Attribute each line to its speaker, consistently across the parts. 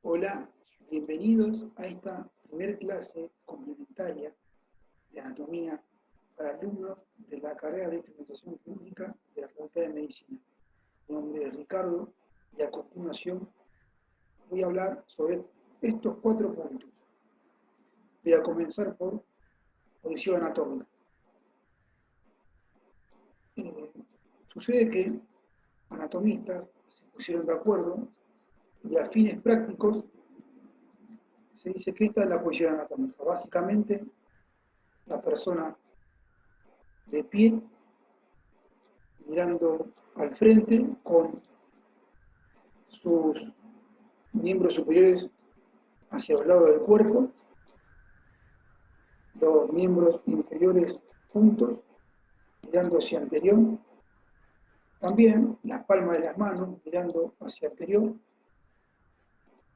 Speaker 1: Hola, bienvenidos a esta primera clase complementaria de anatomía para alumnos de la carrera de instrumentación quirúrgica de la Facultad de Medicina. Mi nombre es Ricardo y a continuación voy a hablar sobre estos 4 puntos. Voy a comenzar por posición anatómica. Sucede que anatomistas se pusieron de acuerdo y a fines prácticos se dice que esta es la posición anatómica. Básicamente, la persona de pie, mirando al frente, con sus miembros superiores hacia los lados del cuerpo, los miembros inferiores juntos, mirando hacia anterior, también las palmas de las manos mirando hacia anterior,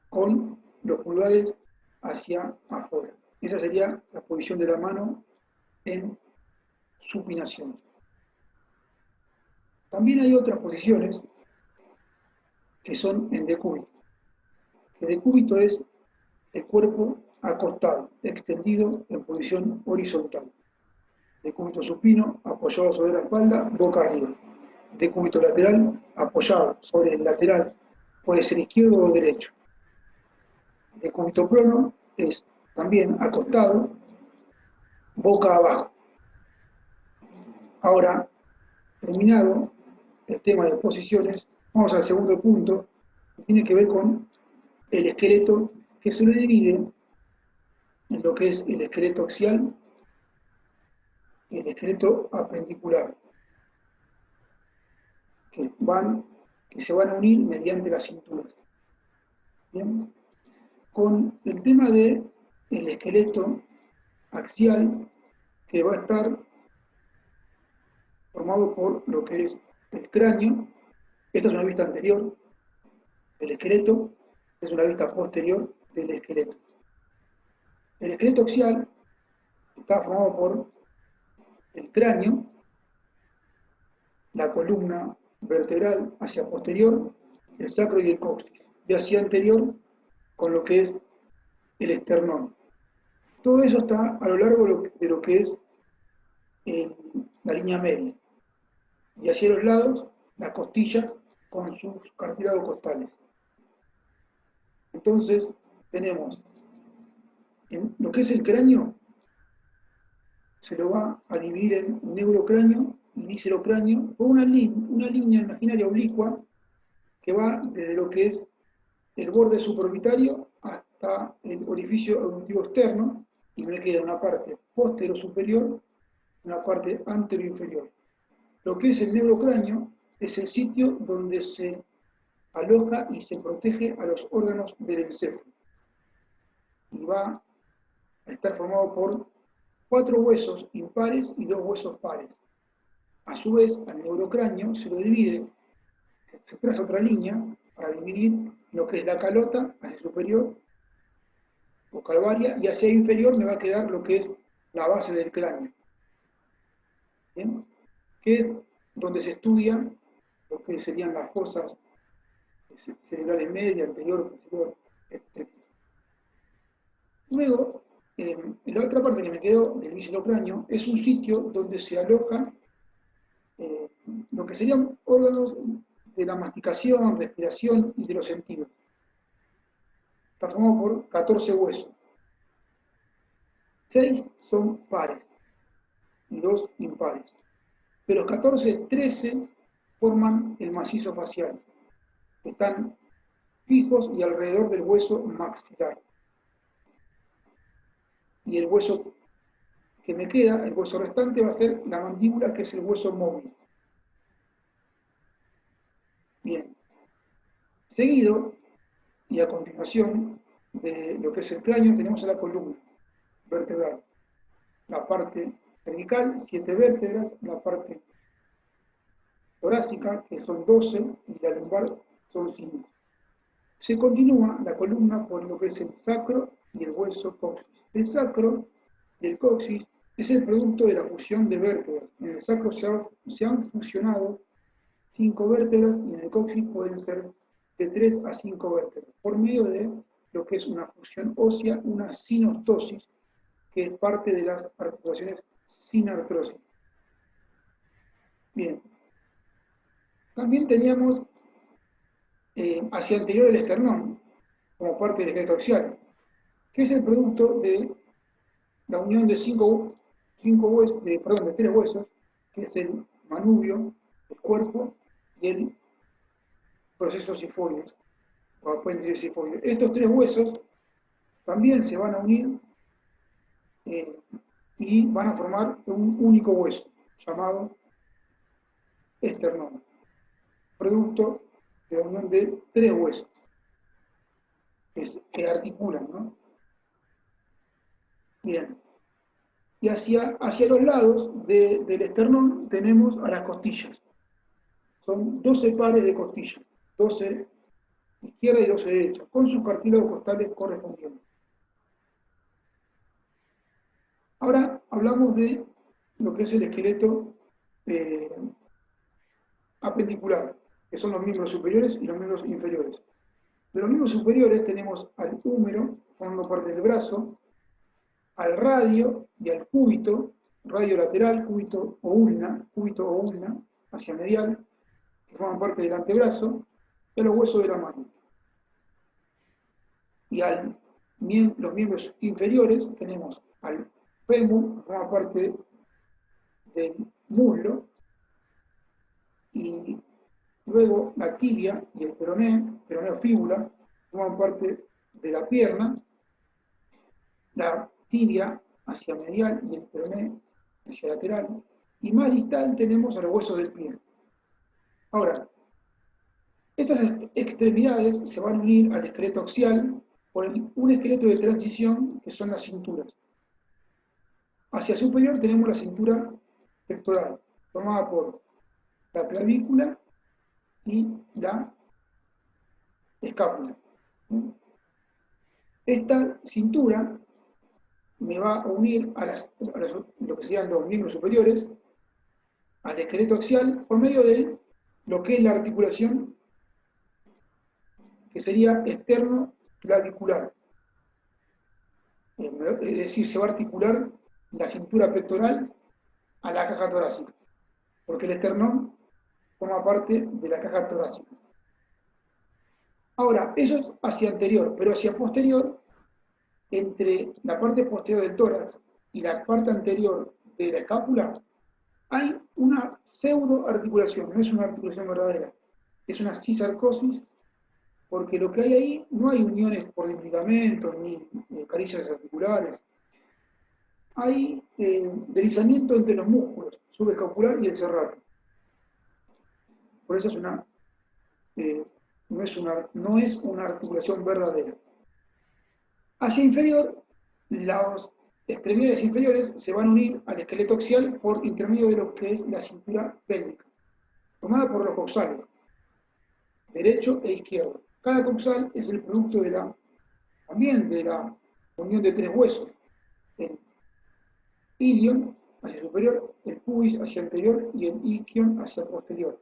Speaker 1: con los pulgares hacia afuera. Esa sería la posición de la mano en supinación. También hay otras posiciones que son en decúbito. El decúbito es el cuerpo acostado, extendido en posición horizontal. Decúbito supino, apoyado sobre la espalda, boca arriba. Decúbito lateral, apoyado sobre el lateral, puede ser izquierdo o derecho. Decúbito prono es también acostado, boca abajo. Ahora, terminado el tema de posiciones, vamos al segundo punto, que tiene que ver con el esqueleto, que se lo divide en lo que es el esqueleto axial y el esqueleto apendicular, que se van a unir mediante las cinturas. ¿Bien? Con el tema del esqueleto axial, que va a estar formado por lo que es el cráneo. Esta es una vista anterior del esqueleto, es una vista posterior del esqueleto. El esqueleto axial está formado por el cráneo, la columna vertebral hacia posterior, el sacro y el coxis, y hacia anterior con lo que es el esternón. Todo eso está a lo largo de lo que es la línea media. Y hacia los lados, las costillas con sus cartílagos costales. Entonces, tenemos en lo que es el cráneo, se lo va a dividir en neurocráneo y viscerocráneo por una línea imaginaria oblicua que va desde lo que es el borde supraorbitario hasta el orificio auditivo externo, y me queda una parte postero superior y una parte antero inferior. Lo que es el neurocráneo es el sitio donde se aloja y se protege a los órganos del encéfalo. Y va a estar formado por 4 huesos impares y 2 huesos pares. A su vez, al neurocráneo se lo divide, se traza otra línea para dividir lo que es la calota hacia superior o calvaria, y hacia inferior me va a quedar lo que es la base del cráneo. ¿Bien? Que es donde se estudia lo que serían las fosas cerebrales media, anterior, posterior, etc. Luego, en la otra parte que me quedó del viscerocráneo es un sitio donde se aloja lo que serían órganos de la masticación, respiración y de los sentidos. Está formado por 14 huesos. 6 son pares y 2 impares. De los 14, 13 forman el macizo facial. Están fijos y alrededor del hueso maxilar. Y el hueso que me queda, el hueso restante, va a ser la mandíbula, que es el hueso móvil. Bien. Seguido, y a continuación de lo que es el cráneo, tenemos a la columna vertebral. La parte cervical, 7 vértebras, la parte torácica, que son 12, y la lumbar son 5. Se continúa la columna por lo que es el sacro y el hueso coxis. El sacro y el coxis es el producto de la fusión de vértebras. En el sacro se han fusionado 5 vértebras y en el coxis pueden ser de 3 a 5 vértebras, por medio de lo que es una fusión ósea, una sinostosis, que es parte de las articulaciones sin artrosis. Bien. También teníamos hacia anterior el esternón, como parte del esqueleto axial, que es el producto de la unión de de 3 huesos, que es el manubrio, el cuerpo y el proceso sifoide, o apéndice sifoide. Estos 3 huesos también se van a unir y van a formar un único hueso, llamado esternón, producto de la unión de 3 huesos que articulan, ¿no? Bien. Y hacia los lados del esternón tenemos a las costillas. Son 12 pares de costillas, 12 izquierda y 12 derecha, con sus cartílagos costales correspondientes. Ahora hablamos de lo que es el esqueleto apendicular, que son los miembros superiores y los miembros inferiores. De los miembros superiores tenemos al húmero, formando parte del brazo, al radio y al cúbito, radio lateral, cúbito o ulna, hacia medial, que forman parte del antebrazo, y a los huesos de la mano. Y los miembros inferiores tenemos al fémur, que forma parte del muslo, y luego la tibia y el peroneo fíbula, forman parte de la pierna, la tibia hacia medial y el peroné hacia lateral, y más distal tenemos a los huesos del pie. Ahora, estas extremidades se van a unir al esqueleto axial por un esqueleto de transición que son las cinturas. Hacia superior tenemos la cintura pectoral, formada por la clavícula y la escápula. Esta cintura me va a unir a lo que serían los miembros superiores, al esqueleto axial, por medio de lo que es la articulación, que sería externo-clavicular. Es decir, se va a articular la cintura pectoral a la caja torácica, porque el esternón forma parte de la caja torácica. Ahora, eso es hacia anterior, pero hacia posterior, entre la parte posterior del tórax y la parte anterior de la escápula, hay una pseudo-articulación, no es una articulación verdadera, es una cisarcosis, porque lo que hay ahí no hay uniones por ligamentos ni caricias articulares, hay deslizamiento entre los músculos subescapular y el serrato. Por eso no es una articulación verdadera. Hacia inferior, las extremidades inferiores se van a unir al esqueleto axial por intermedio de lo que es la cintura pélvica, formada por los coxales, derecho e izquierdo. Cada coxal es el producto también de la unión de 3 huesos, el ilion hacia superior, el pubis hacia anterior y el isquion hacia posterior.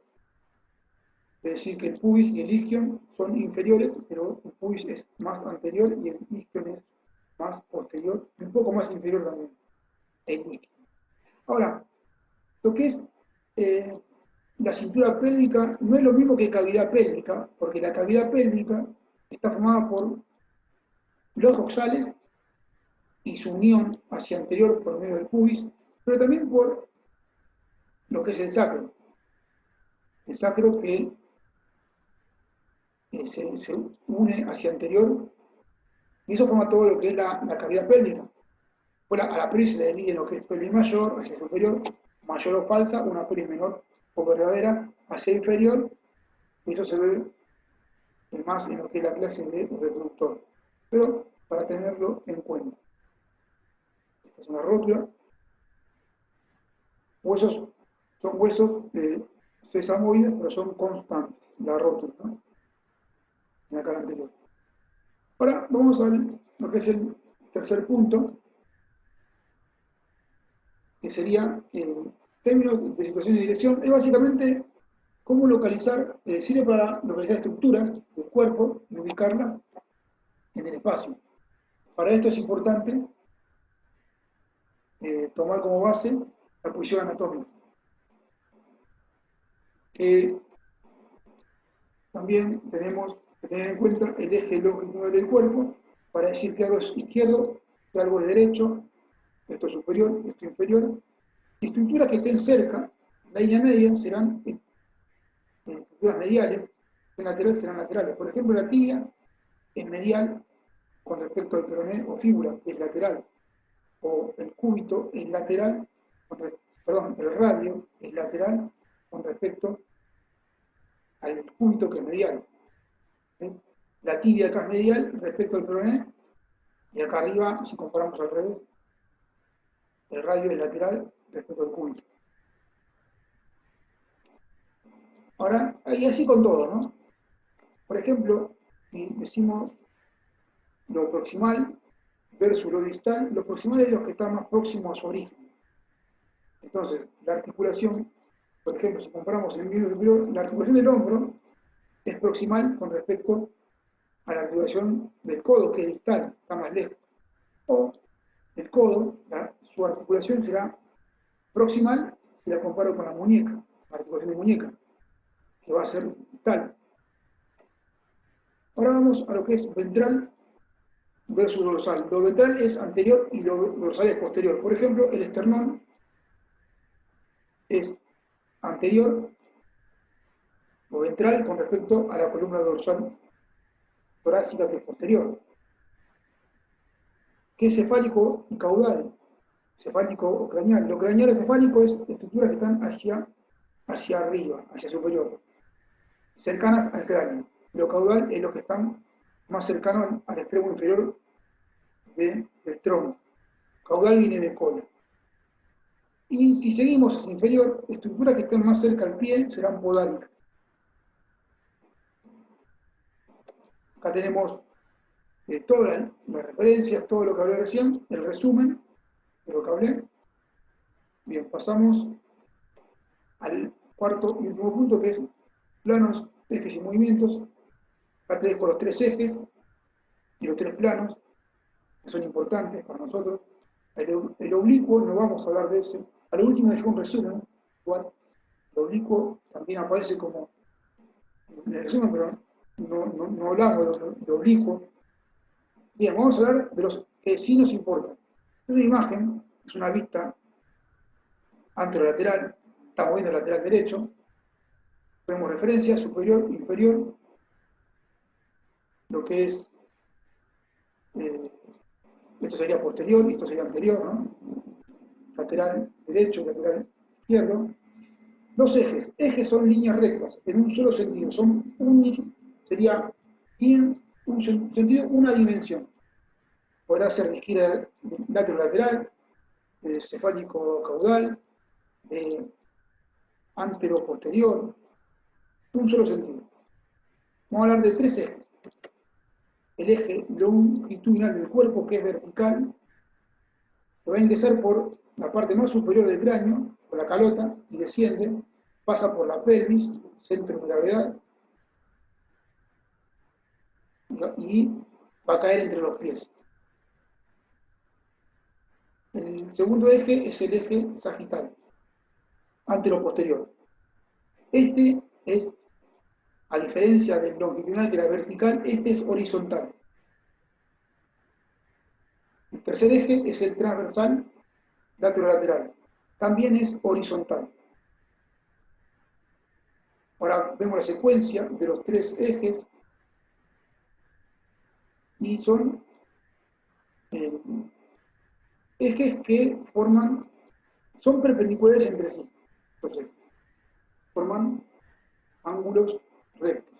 Speaker 1: Es decir, que el pubis y el isquion son inferiores, pero el pubis es más anterior y el isquion es más posterior, y un poco más inferior también, el isquion. Ahora, lo que es la cintura pélvica no es lo mismo que cavidad pélvica, porque la cavidad pélvica está formada por los coxales y su unión hacia anterior por medio del pubis, pero también por lo que es el sacro. El sacro que se une hacia anterior, y eso forma todo lo que es la cavidad pélvica. Pues a la pelvis se le divide lo que es pelvis mayor hacia superior, mayor o falsa, una pelvis menor o verdadera hacia inferior, y eso se ve más en lo que es la clase de reproductor. Pero para tenerlo en cuenta. Esta es una rótula. Son huesos sesamoides, pero son constantes, la rótula, ¿no? En la cara anterior. Ahora vamos a lo que es el tercer punto, que sería en términos de situación y dirección, es básicamente cómo localizar, sirve para localizar estructuras del cuerpo y ubicarlas en el espacio. Para esto es importante tomar como base la posición anatómica. También tenemos que tener en cuenta el eje longitudinal del cuerpo para decir que algo es izquierdo, que algo es derecho, esto es superior, esto es inferior. Estructuras que estén cerca, la línea media, serán estructuras mediales, en laterales serán laterales. Por ejemplo, la tibia es medial con respecto al peroné o fíbula, que es lateral. O el cúbito es lateral, perdón, el radio es lateral con respecto al cúbito que es medial. ¿Sí? La tibia acá es medial respecto al peroné, y acá arriba, si comparamos al revés, el radio es lateral respecto al cúbito. Ahora, y así con todo, ¿no? Por ejemplo, si decimos lo proximal versus lo distal, lo proximal es lo que está más próximo a su origen. Entonces, la articulación, por ejemplo, si comparamos el miembro superior, la articulación del hombro es proximal con respecto a la articulación del codo, que es distal, está más lejos. O el codo, su articulación será proximal si la comparo con la muñeca, la articulación de muñeca, que va a ser distal. Ahora vamos a lo que es ventral versus dorsal. Lo ventral es anterior y lo dorsal es posterior. Por ejemplo, el esternón es anterior o ventral con respecto a la columna dorsal torácica, que es posterior. ¿Qué es cefálico y caudal? Cefálico o craneal. Lo craneal o cefálico es estructuras que están hacia arriba, hacia superior, cercanas al cráneo. Lo caudal es lo que están más cercano al extremo inferior del tronco. Caudal viene de cola. Y si seguimos hacia inferior, estructuras que estén más cerca al pie serán podálicas. Acá tenemos todas las referencias, todo lo que hablé recién, el resumen de lo que hablé. Bien, pasamos al cuarto y último punto, que es planos, ejes y movimientos. Acá te dejo los tres ejes y los tres planos, que son importantes para nosotros. El oblicuo, no vamos a hablar de ese. A lo último dejé un resumen, igual. El oblicuo también aparece como en el resumen, pero no hablamos de oblicuo. Bien, vamos a hablar de los que sí nos importan. Una imagen es una vista anterolateral, estamos viendo el lateral derecho, tenemos referencia superior, inferior, lo que es, esto sería posterior y esto sería anterior, ¿no? Lateral derecho, lateral izquierdo. Los ejes son líneas rectas, en un solo sentido, sería tienen un sentido, una dimensión. Podrá ser de izquierda lateral, cefálico caudal, antero-posterior, un solo sentido. Vamos a hablar de tres ejes. El eje longitudinal del cuerpo, que es vertical, que va a ingresar por la parte más superior del cráneo, por la calota, y desciende, pasa por la pelvis, centro de gravedad, y va a caer entre los pies. El segundo eje es el eje sagital, antero-posterior. Este es, a diferencia del longitudinal que era vertical, este es horizontal. El tercer eje es el transversal lateral. También es horizontal. Ahora vemos la secuencia de los tres ejes y son ejes que son perpendiculares entre sí. Entonces, forman ángulos rectos.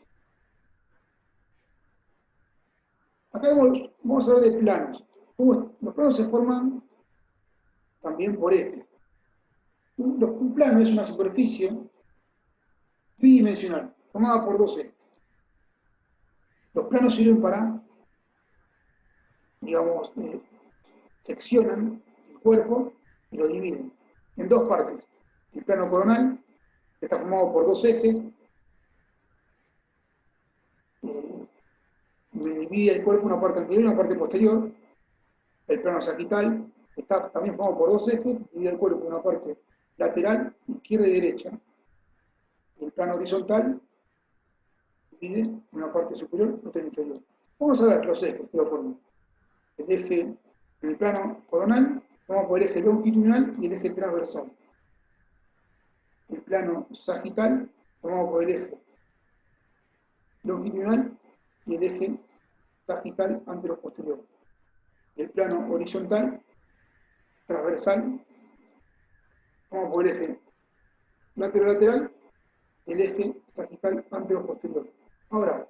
Speaker 1: Acá vamos a hablar de planos. Los planos se forman también por ejes. Un plano es una superficie bidimensional, formada por dos ejes. Los planos sirven para, digamos, seccionan el cuerpo y lo dividen en dos partes. El plano coronal, que está formado por dos ejes, divide el cuerpo en una parte anterior y una parte posterior. El plano sagital está también formado por dos ejes, divide el cuerpo en una parte lateral, izquierda y derecha. El plano horizontal divide una parte superior y otra inferior. Vamos a ver los ejes que lo forman. El eje en el plano coronal, formado por el eje longitudinal y el eje transversal. El plano sagital, formado por el eje longitudinal y el eje sagital antero-posterior. El plano horizontal, transversal, formado por el eje lateral y el eje sagital antero-posterior. Ahora,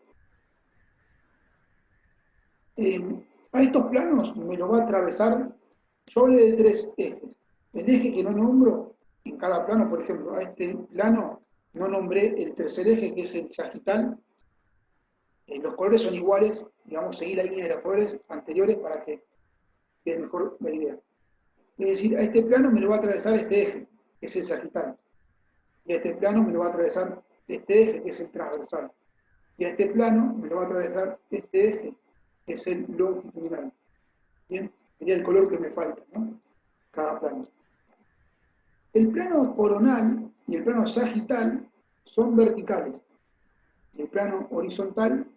Speaker 1: a estos planos me lo va a atravesar, yo hablé de tres ejes. El eje que no nombro en cada plano, por ejemplo, a este plano no nombré el tercer eje, que es el sagital. Los colores son iguales, digamos, seguir la línea de los colores anteriores para que quede mejor la idea. Es decir, a este plano me lo va a atravesar este eje, que es el sagital. Y a este plano me lo va a atravesar este eje, que es el transversal. Y a este plano me lo va a atravesar este eje, que es el longitudinal. Bien, sería el color que me falta, ¿no? Cada plano. El plano coronal y el plano sagital son verticales. El plano horizontal,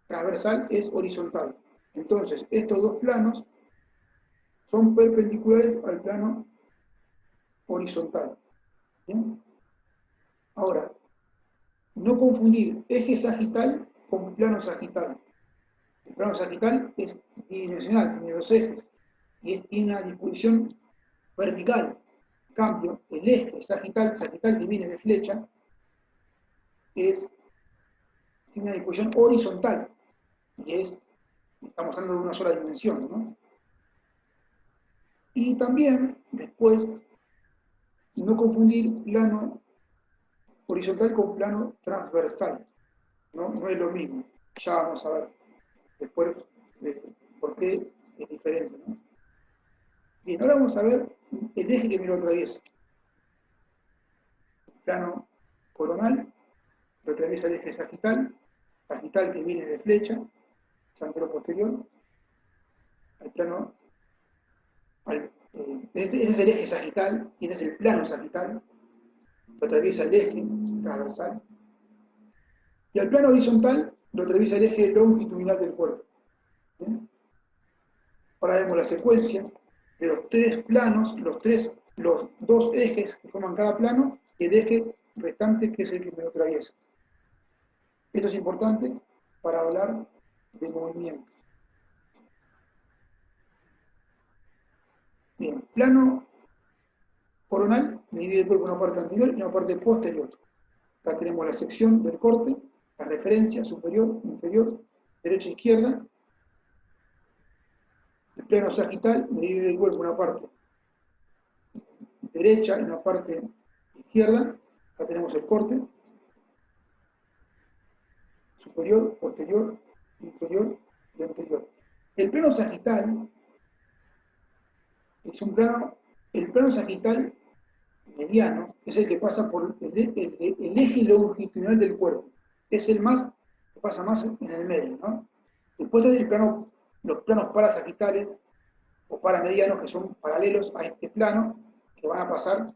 Speaker 1: transversal, es horizontal. Entonces, estos dos planos son perpendiculares al plano horizontal. ¿Bien? Ahora, no confundir eje sagital con plano sagital. El plano sagital es bidimensional, tiene dos ejes y tiene una disposición vertical. En cambio, el eje sagital que viene de flecha, tiene una disposición horizontal y estamos hablando de una sola dimensión, ¿no? Y también, después, no confundir plano horizontal con plano transversal, ¿no? No es lo mismo. Ya vamos a ver después por qué es diferente, ¿no? Bien, ahora vamos a ver el eje que me lo atraviesa. El plano coronal lo atraviesa el eje sagital que viene de flecha, antero posterior, al plano, ese es el eje sagital, y ese es el plano sagital, lo atraviesa el eje transversal, y al plano horizontal lo atraviesa el eje longitudinal del cuerpo. ¿Bien? Ahora vemos la secuencia de los tres planos, los dos ejes que forman cada plano, y el eje restante que es el que me lo atraviesa. Esto es importante para hablar de movimiento. Bien, plano coronal divide el cuerpo en una parte anterior y una parte posterior. Acá tenemos la sección del corte, la referencia superior, inferior, derecha e izquierda. El plano sagital divide el cuerpo en una parte derecha y una parte izquierda. Acá tenemos el corte. Superior, posterior, inferior y anterior. El plano sagital es el plano sagital mediano es el que pasa por el eje longitudinal del cuerpo. Es el más que pasa más en el medio, ¿no? Después está los planos parasagitales o paramedianos que son paralelos a este plano que van a pasar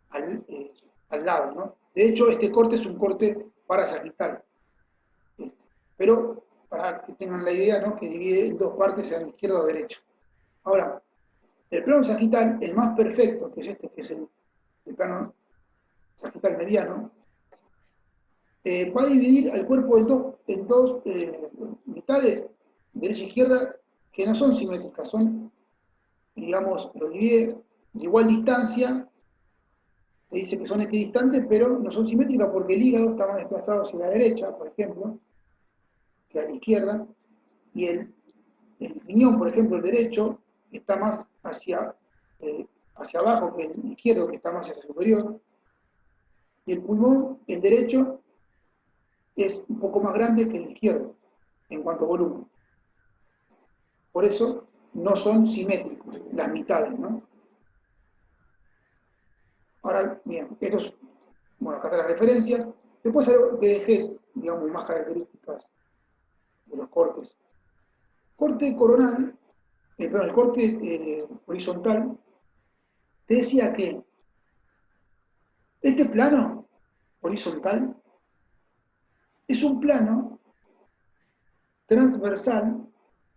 Speaker 1: al lado, ¿no? De hecho, este corte es un corte parasagital. Pero para que tengan la idea, ¿no? Que divide en dos partes, sea izquierda o derecha. Ahora, el plano sagital, el más perfecto, que es este, que es el plano sagital mediano, va a dividir al cuerpo en dos mitades, derecha e izquierda, que no son simétricas, son, digamos, lo divide de igual distancia, se dice que son equidistantes, pero no son simétricas porque el hígado está más desplazado hacia la derecha, por ejemplo, que a la izquierda, y el riñón, por ejemplo, el derecho, está más hacia abajo que el izquierdo, que está más hacia superior, y el pulmón, el derecho, es un poco más grande que el izquierdo, en cuanto a volumen. Por eso no son simétricos las mitades, ¿no? Ahora, bien, bueno, acá están las referencias. Después algo que dejé, digamos, más características de los cortes. Corte coronal, perdón, el corte horizontal, te decía que este plano horizontal es un plano transversal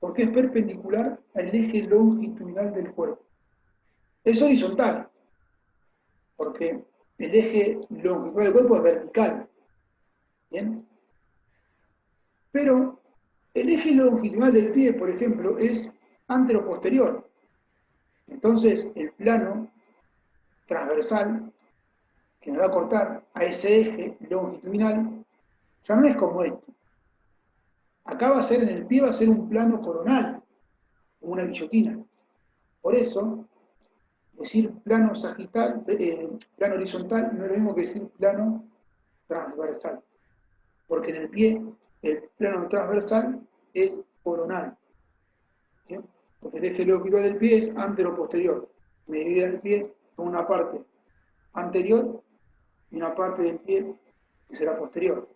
Speaker 1: porque es perpendicular al eje longitudinal del cuerpo. Es horizontal porque el eje longitudinal del cuerpo es vertical. ¿Bien? Pero el eje longitudinal del pie, por ejemplo, es antero-posterior. Entonces, el plano transversal que me va a cortar a ese eje longitudinal ya no es como este. Acá va a ser, en el pie va a ser un plano coronal, como una guillotina. Por eso, decir plano sagital, plano horizontal, no es lo mismo que decir plano transversal. Porque en el pie, el plano transversal es coronal. ¿Sí? Porque el eje longitudinal del pie es antero-posterior. Me divide el pie con una parte anterior y una parte del pie que será posterior.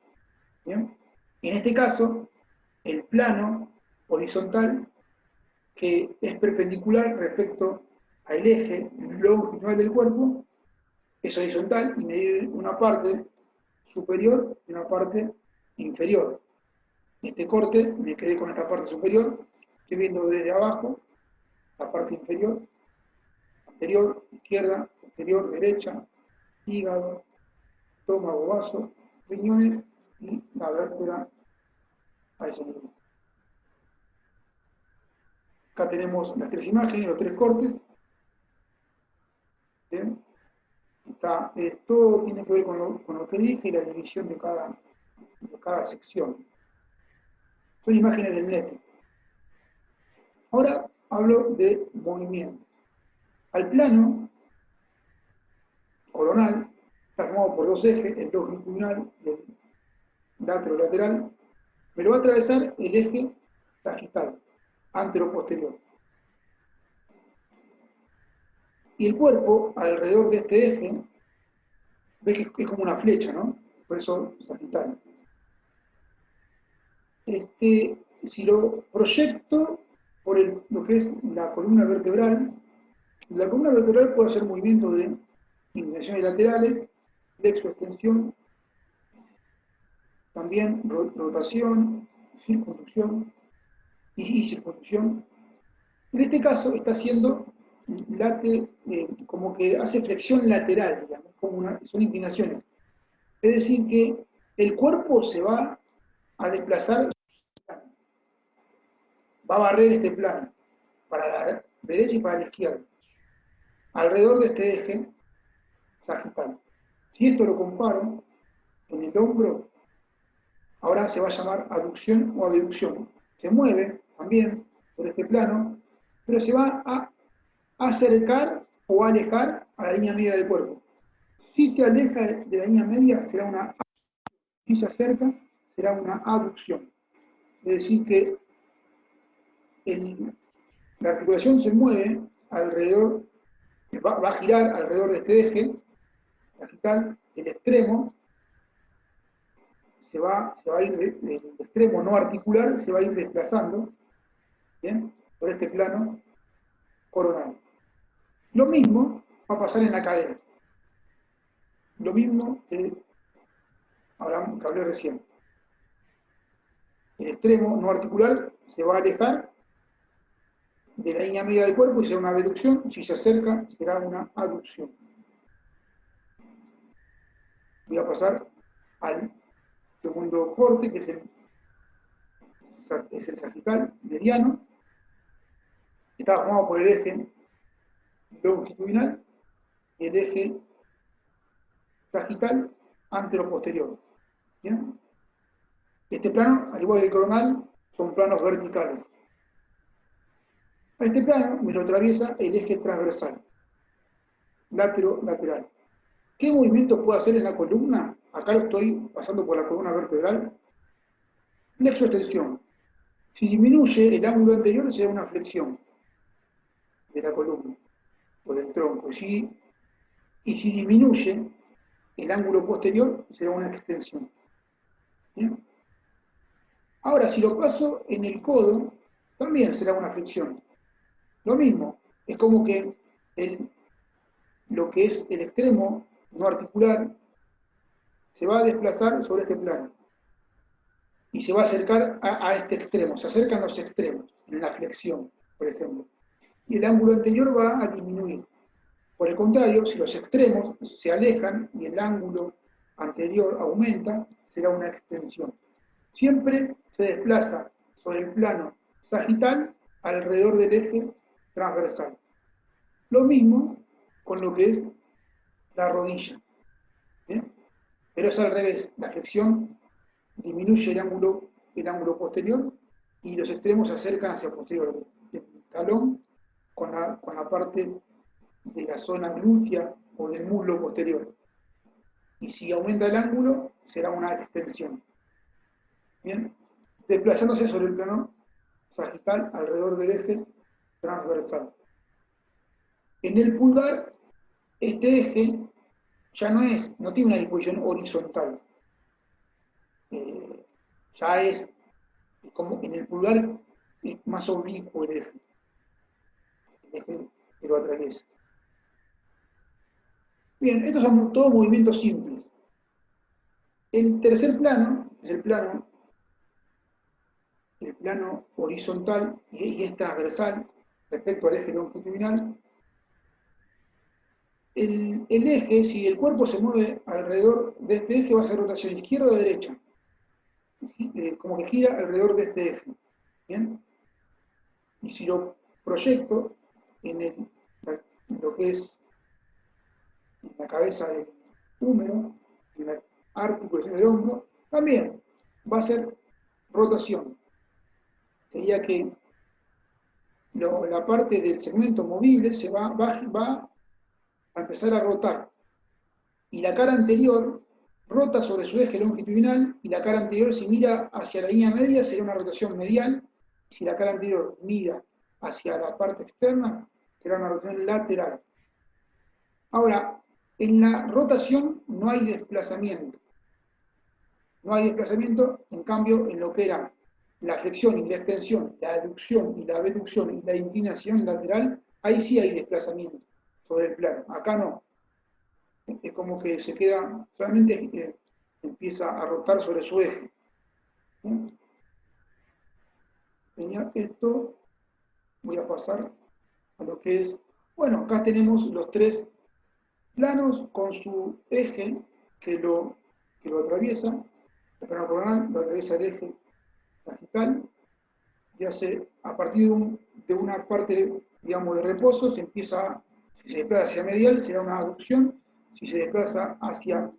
Speaker 1: ¿Bien? Y en este caso, el plano horizontal, que es perpendicular respecto al eje longitudinal del cuerpo, es horizontal y me divide una parte superior y una parte inferior. En este corte me quedé con esta parte superior, estoy viendo desde abajo la parte inferior, anterior, izquierda, posterior, derecha, hígado, estómago, vaso, riñones y la vértebra a ese nivel. Acá tenemos las tres imágenes, los tres cortes. ¿Bien? Todo tiene que ver con lo que dije y la división de cada sección. Son imágenes del NET. Ahora hablo de movimiento. Al plano coronal está formado por dos ejes, el longitudinal y el lateral. Me lo va a atravesar el eje sagital, antero-posterior. Y el cuerpo, alrededor de este eje, ve que es como una flecha, ¿no? Por eso sagital. Si lo proyecto por lo que es la columna vertebral puede hacer movimiento de inclinaciones laterales, flexo-extensión, también rotación, circunducción y circunducción. En este caso está haciendo como que hace flexión lateral, digamos, son inclinaciones. Es decir, que el cuerpo se va a desplazar, va a barrer este plano para la derecha y para la izquierda, alrededor de este eje sagital. Si esto lo comparo en el hombro, ahora se va a llamar aducción o abducción. Se mueve también por este plano, pero se va a acercar o alejar a la línea media del cuerpo. Si se aleja de la línea media, será una abducción. Si se acerca, será una aducción. Es decir, que la articulación se mueve alrededor, va a girar alrededor de este eje sagital, el extremo se va a ir, el extremo no articular se va a ir desplazando, ¿bien? Por este plano coronal. Lo mismo va a pasar en la cadera. Lo mismo que hablé recién. El extremo no articular se va a alejar de la línea media del cuerpo y será una abducción. Si se acerca, será una aducción. Voy a pasar al segundo corte, que es el sagital mediano. Está formado por el eje longitudinal y el eje sagital antero-posterior. ¿Bien? Este plano, al igual que el coronal, son planos verticales. A este plano me lo atraviesa el eje transversal, lateral. ¿Qué movimiento puedo hacer en la columna? Acá lo estoy pasando por la columna vertebral. Flexo-extensión. Si disminuye el ángulo anterior, será una flexión de la columna o del tronco. Y si disminuye el ángulo posterior, será una extensión. ¿Bien? Ahora, si lo paso en el codo, también será una flexión. Lo mismo, es como que lo que es el extremo no articular se va a desplazar sobre este plano y se va a acercar a este extremo, se acercan los extremos en la flexión, por ejemplo. Y el ángulo anterior va a disminuir. Por el contrario, si los extremos se alejan y el ángulo anterior aumenta, será una extensión. Siempre se desplaza sobre el plano sagital alrededor del eje transversal. Lo mismo con lo que es la rodilla. ¿Bien? Pero es al revés. La flexión disminuye el ángulo posterior y los extremos se acercan hacia posterior. El talón con la parte de la zona glútea o del muslo posterior. Y si aumenta el ángulo, será una extensión. Bien, desplazándose sobre el plano sagital alrededor del eje transversal. En el pulgar, este eje ya no tiene una disposición horizontal. Ya es como en el pulgar es más oblicuo el eje que lo atraviesa. Bien, estos son todos movimientos simples. El tercer plano es el plano horizontal y es transversal respecto al eje longitudinal. El eje, si el cuerpo se mueve alrededor de este eje, va a ser rotación izquierda o derecha. Como que gira alrededor de este eje. ¿Bien? Y si lo proyecto en lo que es en la cabeza del húmero, en la articulación del hombro, también va a ser rotación. Sería que la parte del segmento movible se va a empezar a rotar. Y la cara anterior rota sobre su eje longitudinal y la cara anterior, si mira hacia la línea media, será una rotación medial. Si la cara anterior mira hacia la parte externa, será una rotación lateral. Ahora, en la rotación no hay desplazamiento. No hay desplazamiento, en cambio, en lo que era la flexión y la extensión, la aducción y la abducción y la inclinación lateral, ahí sí hay desplazamiento sobre el plano. Acá no. Es como que se queda, solamente empieza a rotar sobre su eje. Tenía esto, voy a pasar a lo que es, bueno, acá tenemos los tres planos con su eje que lo atraviesa, el plano coronal lo atraviesa el eje sagital, y hace, a partir de una parte, digamos, de reposo, si se desplaza hacia medial, será una aducción, si se desplaza hacia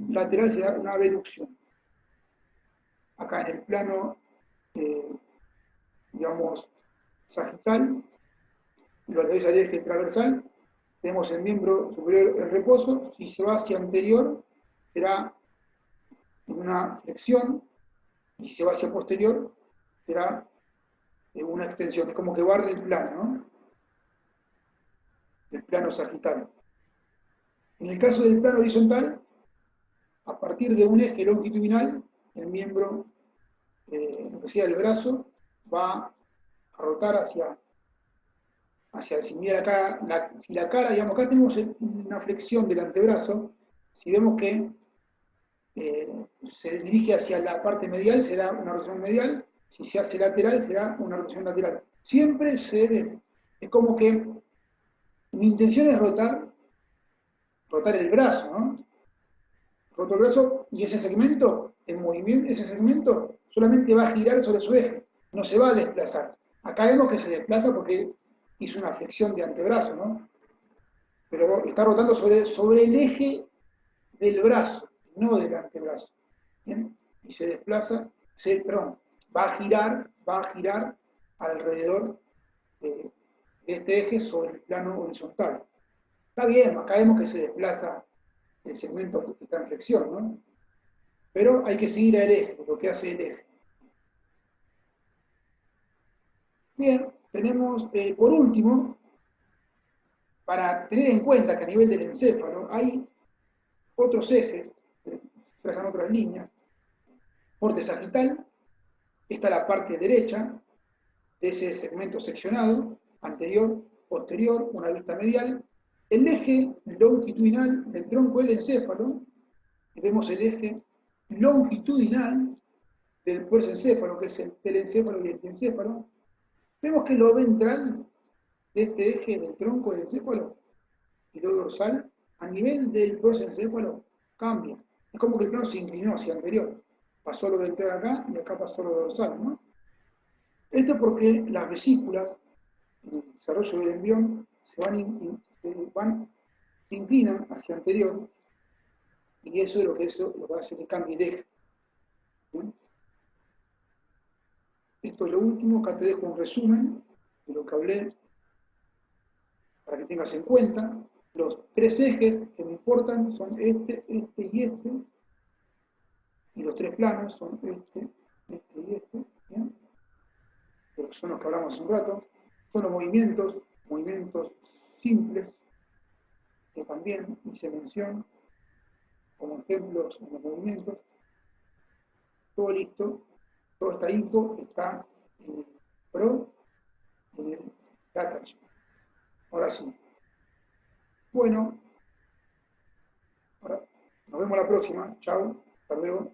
Speaker 1: lateral, será una abducción. Acá en el plano, digamos, sagital, lo atraviesa el eje transversal, tenemos el miembro superior en reposo, si se va hacia anterior, será una flexión, y si se va hacia posterior, será una extensión, es como que barre el plano, ¿no? El plano sagital. En el caso del plano horizontal, a partir de un eje longitudinal, el miembro, lo que sea el brazo, va a rotar si mira si la cara, digamos, acá tenemos una flexión del antebrazo, si vemos que se dirige hacia la parte medial, será una rotación medial, si se hace lateral, será una rotación lateral. Siempre es como que mi intención es rotar el brazo, ¿no? Roto el brazo y ese segmento, en movimiento, ese segmento solamente va a girar sobre su eje, no se va a desplazar. Acá vemos que se desplaza porque hizo una flexión de antebrazo, ¿no? Pero está rotando sobre el eje del brazo, no del antebrazo. ¿Bien? Y se desplaza, va a girar alrededor de este eje sobre el plano horizontal. Está bien, acá vemos que se desplaza el segmento que está en flexión, ¿no? Pero hay que seguir al eje, lo que hace el eje. Bien, tenemos, por último, para tener en cuenta que a nivel del encéfalo hay otros ejes, trazan otras líneas, porte sagital, Esta es la parte derecha de ese segmento seccionado, anterior, posterior, una vista medial, el eje longitudinal del tronco del encéfalo, y vemos el eje longitudinal del encéfalo, que es el telencéfalo y el diencéfalo. Vemos que lo ventral de este eje del tronco del encéfalo y lo dorsal, a nivel del encéfalo, cambia. Es como que el plano se inclinó hacia anterior. Pasó lo ventral acá y acá pasó lo dorsal, ¿no? Esto porque las vesículas, en el desarrollo del embrión, se inclinan hacia anterior, y eso es lo que va a hacer que cambie de eje. ¿Sí? Esto es lo último, acá te dejo un resumen de lo que hablé, para que tengas en cuenta. Los tres ejes que me importan son este y los tres planos son este y este, ¿bien? Pero son los que hablamos hace un rato. Son los movimientos simples, que también hice mención como ejemplos en los movimientos. Todo listo, toda esta info está en el PRO, en el Datash. Ahora sí. Bueno, ahora nos vemos la próxima. Chao, hasta luego.